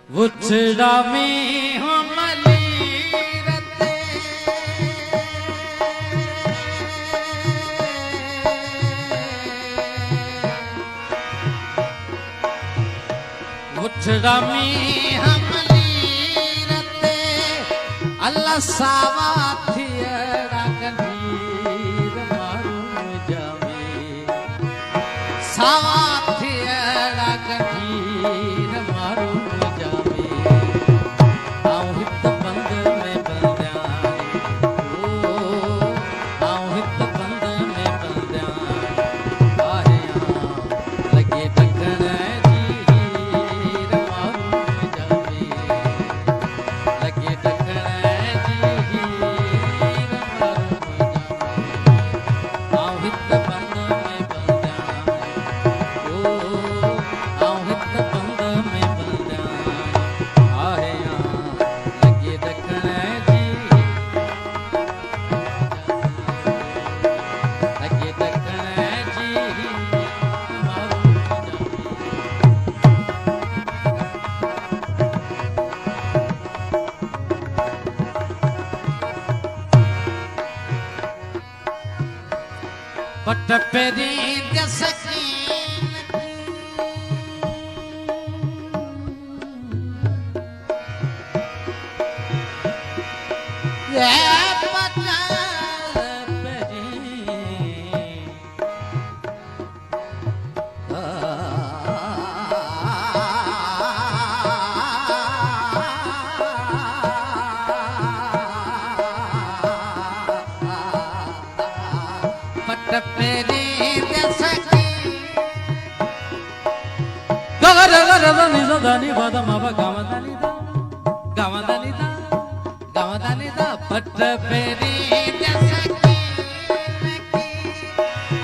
वुचड़ा में हमली रते वुचड़ा में हमली रते अल्लाह सावा थियड़ा कनीर मारू जावे सावा थियड़ा कनीर मारू पट पेरी दसकीन ये पट पेरी पट पेरी दसकी गर गर దని దని బదమ గమదని గమదని గమదని पट पेरी दसकी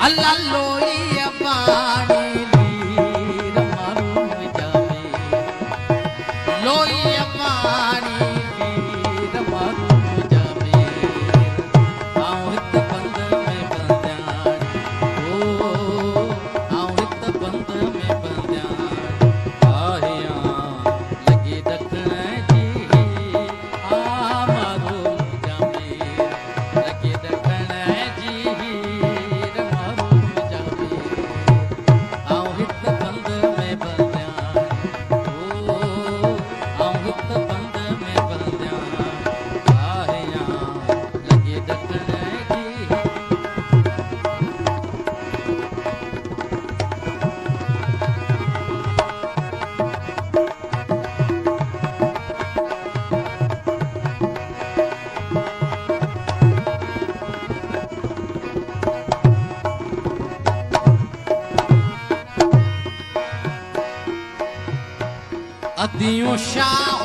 अल्लाह लोई पानी लीर मारू जावे लोई पानी लीर मारू जावे आऊं हित बंद में बंद्यान ओ आऊं हित बंद में बंद्यान आहिया लगी दखण जी आ मारू जावे लगी दखण जी मारू जावे आऊं हित बंद में बंद्यान ओ आऊं हित बंद में बंद्यान आहिया लगी दखण जी अदियों शाह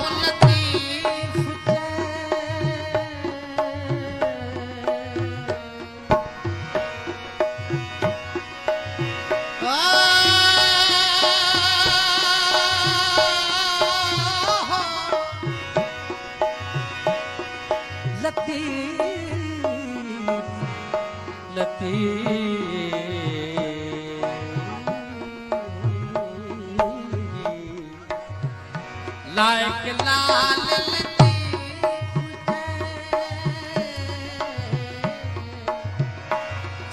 लतीफ लायक लाल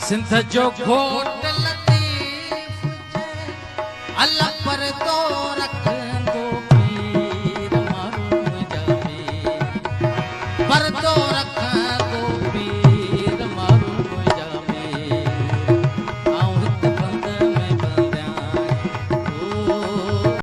सिंध जो घोट लतीफ अल्लाह पर तो रख दो पीर मारू जावे पर तो रख